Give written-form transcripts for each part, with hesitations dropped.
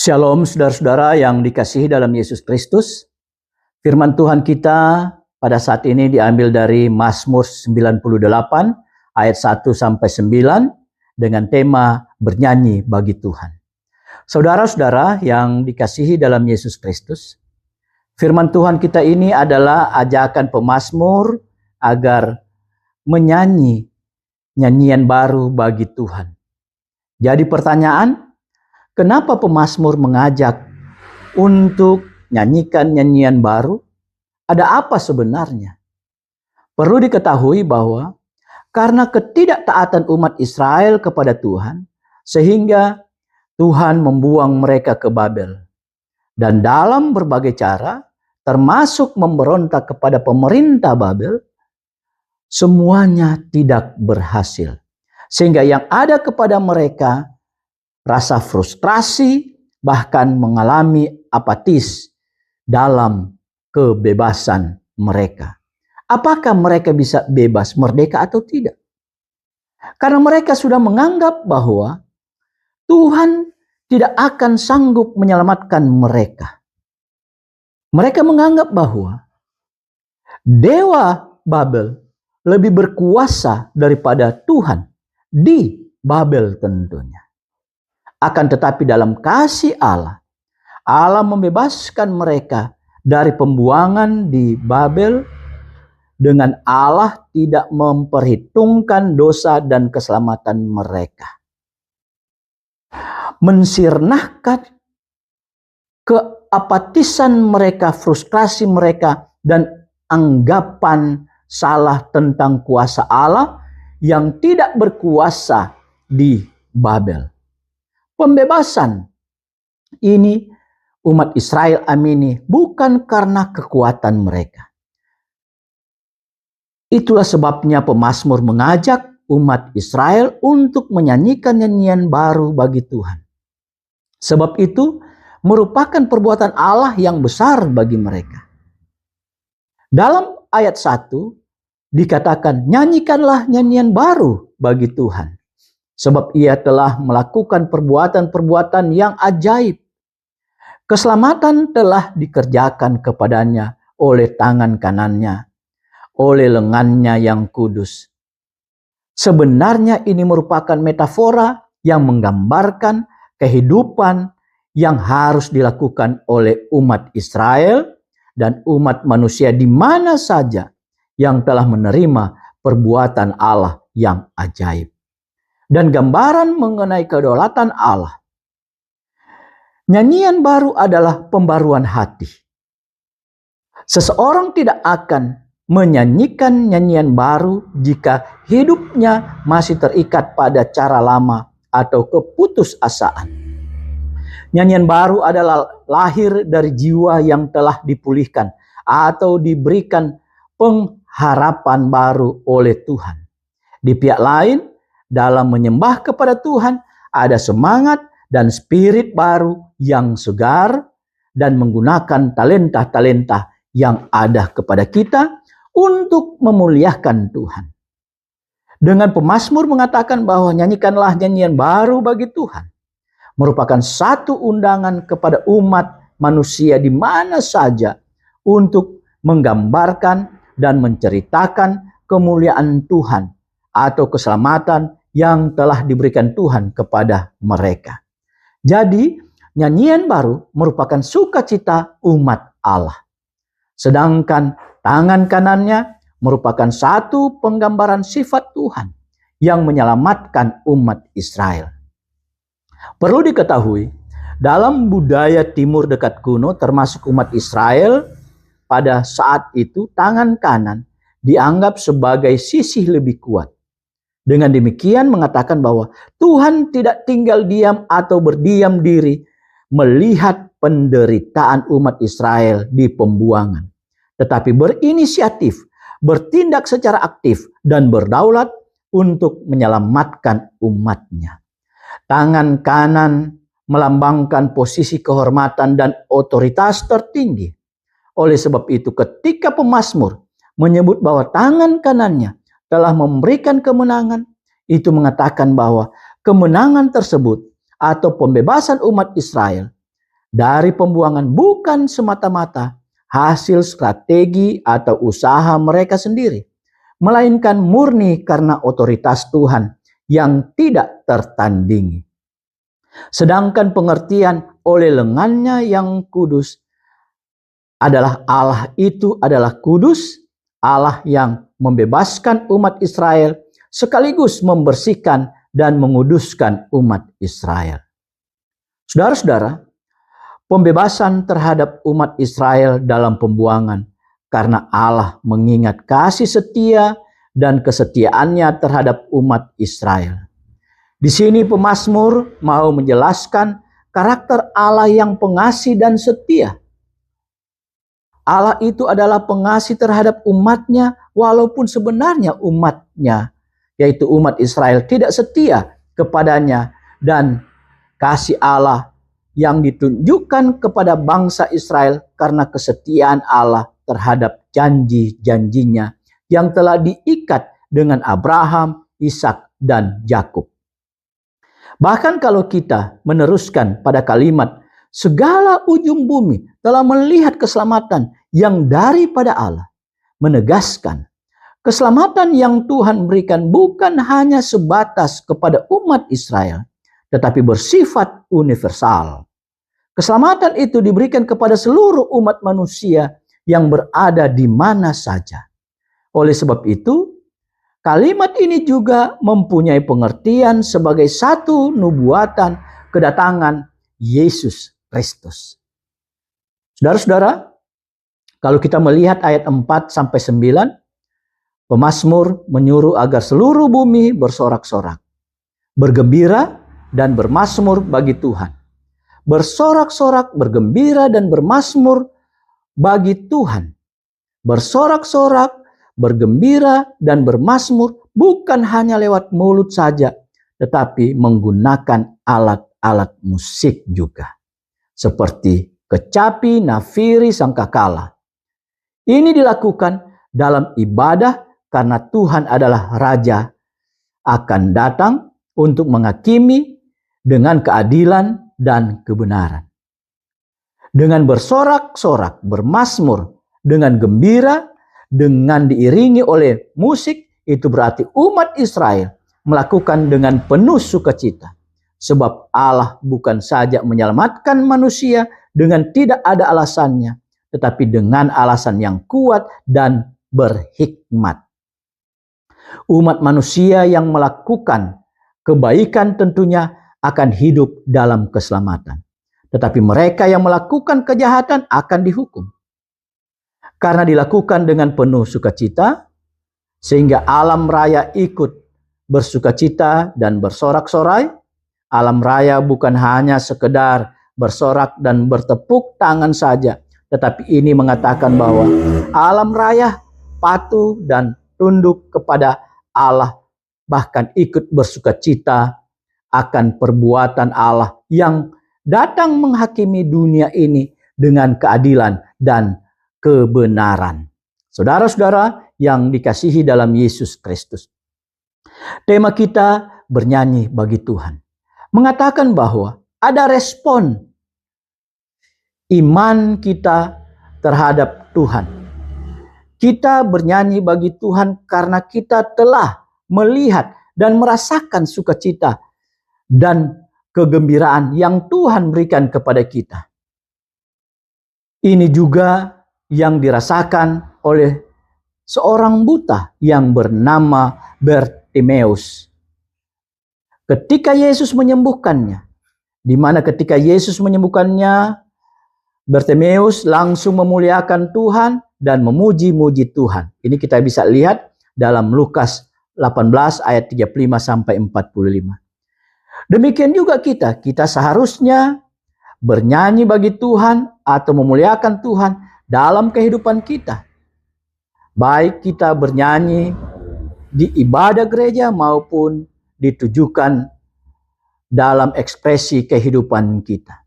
Shalom saudara-saudara yang dikasihi dalam Yesus Kristus. Firman Tuhan kita pada saat ini diambil dari Mazmur 98 ayat 1 sampai 9 dengan tema bernyanyi bagi Tuhan. Saudara-saudara yang dikasihi dalam Yesus Kristus, firman Tuhan kita ini adalah ajakan pemazmur agar menyanyi nyanyian baru bagi Tuhan. Jadi pertanyaan, kenapa pemazmur mengajak untuk nyanyikan nyanyian baru? Ada apa sebenarnya? Perlu diketahui bahwa karena ketidaktaatan umat Israel kepada Tuhan, sehingga Tuhan membuang mereka ke Babel. Dan dalam berbagai cara, termasuk memberontak kepada pemerintah Babel, semuanya tidak berhasil. Sehingga yang ada kepada mereka rasa frustrasi, bahkan mengalami apatis dalam kebebasan mereka. Apakah mereka bisa bebas, merdeka atau tidak? Karena mereka sudah menganggap bahwa Tuhan tidak akan sanggup menyelamatkan mereka. Mereka menganggap bahwa dewa Babel lebih berkuasa daripada Tuhan di Babel tentunya. Akan tetapi dalam kasih Allah, Allah membebaskan mereka dari pembuangan di Babel dengan Allah tidak memperhitungkan dosa dan keselamatan mereka. Mensirnahkan keapatisan mereka, frustrasi mereka, dan anggapan salah tentang kuasa Allah yang tidak berkuasa di Babel. Pembebasan ini umat Israel amini bukan karena kekuatan mereka. Itulah sebabnya pemazmur mengajak umat Israel untuk menyanyikan nyanyian baru bagi Tuhan. Sebab itu merupakan perbuatan Allah yang besar bagi mereka. Dalam ayat 1 dikatakan, nyanyikanlah nyanyian baru bagi Tuhan. Sebab ia telah melakukan perbuatan-perbuatan yang ajaib. Keselamatan telah dikerjakan kepadanya oleh tangan kanannya, oleh lengannya yang kudus. Sebenarnya ini merupakan metafora yang menggambarkan kehidupan yang harus dilakukan oleh umat Israel dan umat manusia di mana saja yang telah menerima perbuatan Allah yang ajaib. Dan gambaran mengenai kedaulatan Allah. Nyanyian baru adalah pembaruan hati. Seseorang tidak akan menyanyikan nyanyian baru jika hidupnya masih terikat pada cara lama atau keputusasaan. Nyanyian baru adalah lahir dari jiwa yang telah dipulihkan atau diberikan pengharapan baru oleh Tuhan. Di pihak lain, dalam menyembah kepada Tuhan, ada semangat dan spirit baru yang segar dan menggunakan talenta-talenta yang ada kepada kita untuk memuliakan Tuhan. Dengan pemazmur mengatakan bahwa nyanyikanlah nyanyian baru bagi Tuhan, merupakan satu undangan kepada umat manusia di mana saja untuk menggambarkan dan menceritakan kemuliaan Tuhan atau keselamatan yang telah diberikan Tuhan kepada mereka. Jadi, nyanyian baru merupakan sukacita umat Allah. Sedangkan tangan kanannya merupakan satu penggambaran sifat Tuhan yang menyelamatkan umat Israel. Perlu diketahui, dalam budaya timur dekat kuno termasuk umat Israel, pada saat itu tangan kanan dianggap sebagai sisi lebih kuat. Dengan demikian mengatakan bahwa Tuhan tidak tinggal diam atau berdiam diri melihat penderitaan umat Israel di pembuangan, tetapi berinisiatif, bertindak secara aktif dan berdaulat untuk menyelamatkan umatnya. Tangan kanan melambangkan posisi kehormatan dan otoritas tertinggi. Oleh sebab itu ketika pemazmur menyebut bahwa tangan kanannya telah memberikan kemenangan, itu mengatakan bahwa kemenangan tersebut atau pembebasan umat Israel dari pembuangan bukan semata-mata hasil strategi atau usaha mereka sendiri, melainkan murni karena otoritas Tuhan yang tidak tertandingi. Sedangkan pengertian oleh lengannya yang kudus adalah Allah itu adalah kudus, Allah yang membebaskan umat Israel sekaligus membersihkan dan menguduskan umat Israel. Saudara-saudara, pembebasan terhadap umat Israel dalam pembuangan karena Allah mengingat kasih setia dan kesetiaannya terhadap umat Israel. Di sini pemazmur mau menjelaskan karakter Allah yang pengasih dan setia. Allah itu adalah pengasih terhadap umatnya, walaupun sebenarnya umatnya, yaitu umat Israel, tidak setia kepadanya. Dan kasih Allah yang ditunjukkan kepada bangsa Israel karena kesetiaan Allah terhadap janji-janjinya yang telah diikat dengan Abraham, Ishak, dan Yakub. Bahkan kalau kita meneruskan pada kalimat, segala ujung bumi telah melihat keselamatan yang daripada Allah, menegaskan keselamatan yang Tuhan berikan bukan hanya sebatas kepada umat Israel, tetapi bersifat universal. Keselamatan itu diberikan kepada seluruh umat manusia yang berada di mana saja. Oleh sebab itu, kalimat ini juga mempunyai pengertian sebagai satu nubuatan kedatangan Yesus Kristus. Saudara-saudara, kalau kita melihat ayat 4-9, pemazmur menyuruh agar seluruh bumi bersorak-sorak, bergembira dan bermazmur bagi Tuhan. Bersorak-sorak, bergembira dan bermazmur bagi Tuhan. Bersorak-sorak, bergembira dan bermazmur bukan hanya lewat mulut saja, tetapi menggunakan alat-alat musik juga, seperti kecapi, nafiri, sangkakala. Ini dilakukan dalam ibadah karena Tuhan adalah Raja, akan datang untuk menghakimi dengan keadilan dan kebenaran. Dengan bersorak-sorak, bermazmur, dengan gembira, dengan diiringi oleh musik, itu berarti umat Israel melakukan dengan penuh sukacita. Sebab Allah bukan saja menyelamatkan manusia dengan tidak ada alasannya, tetapi dengan alasan yang kuat dan berhikmat. Umat manusia yang melakukan kebaikan tentunya akan hidup dalam keselamatan. Tetapi mereka yang melakukan kejahatan akan dihukum. Karena dilakukan dengan penuh sukacita, sehingga alam raya ikut bersukacita dan bersorak-sorai. Alam raya bukan hanya sekedar bersorak dan bertepuk tangan saja, tetapi ini mengatakan bahwa alam raya patuh dan tunduk kepada Allah, bahkan ikut bersukacita akan perbuatan Allah yang datang menghakimi dunia ini dengan keadilan dan kebenaran. Saudara-saudara yang dikasihi dalam Yesus Kristus, tema kita bernyanyi bagi Tuhan mengatakan bahwa ada respon iman kita terhadap Tuhan. Kita bernyanyi bagi Tuhan karena kita telah melihat dan merasakan sukacita dan kegembiraan yang Tuhan berikan kepada kita. Ini juga yang dirasakan oleh seorang buta yang bernama Bartimeus. Ketika Yesus menyembuhkannya, di mana ketika Yesus menyembuhkannya, Bartimeus langsung memuliakan Tuhan dan memuji-muji Tuhan. Ini kita bisa lihat dalam Lukas 18 ayat 35-45. Demikian juga kita seharusnya bernyanyi bagi Tuhan atau memuliakan Tuhan dalam kehidupan kita. Baik kita bernyanyi di ibadah gereja maupun ditujukan dalam ekspresi kehidupan kita.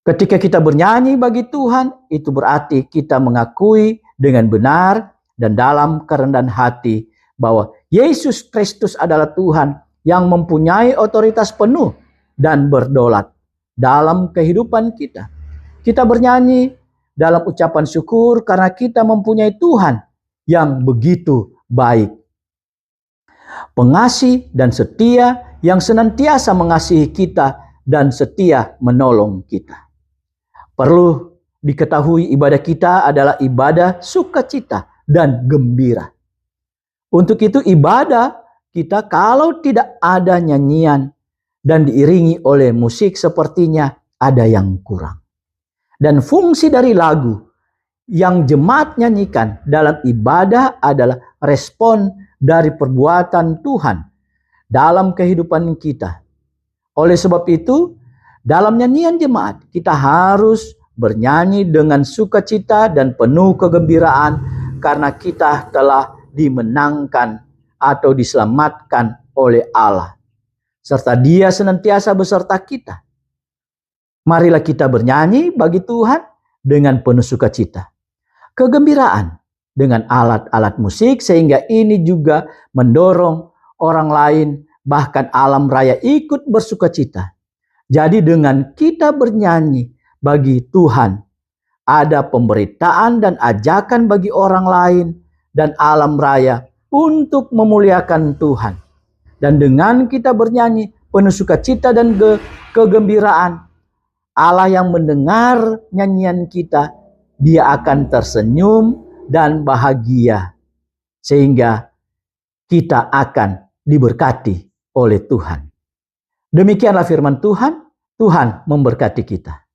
Ketika kita bernyanyi bagi Tuhan, itu berarti kita mengakui dengan benar dan dalam kerendahan hati bahwa Yesus Kristus adalah Tuhan yang mempunyai otoritas penuh dan berdaulat dalam kehidupan kita. Kita bernyanyi dalam ucapan syukur karena kita mempunyai Tuhan yang begitu baik, pengasih dan setia, yang senantiasa mengasihi kita dan setia menolong kita. Perlu diketahui ibadah kita adalah ibadah sukacita dan gembira. Untuk itu ibadah kita kalau tidak ada nyanyian dan diiringi oleh musik sepertinya ada yang kurang. Dan fungsi dari lagu yang jemaat nyanyikan dalam ibadah adalah respon dari perbuatan Tuhan dalam kehidupan kita. Oleh sebab itu, dalam nyanyian jemaat kita harus bernyanyi dengan sukacita dan penuh kegembiraan karena kita telah dimenangkan atau diselamatkan oleh Allah, serta Dia senantiasa beserta kita. Marilah kita bernyanyi bagi Tuhan dengan penuh sukacita, kegembiraan dengan alat-alat musik, sehingga ini juga mendorong orang lain bahkan alam raya ikut bersukacita. Jadi dengan kita bernyanyi bagi Tuhan, ada pemberitaan dan ajakan bagi orang lain dan alam raya untuk memuliakan Tuhan. Dan dengan kita bernyanyi penuh sukacita dan kegembiraan, Allah yang mendengar nyanyian kita, Dia akan tersenyum dan bahagia, sehingga kita akan diberkati oleh Tuhan. Demikianlah firman Tuhan. Tuhan memberkati kita.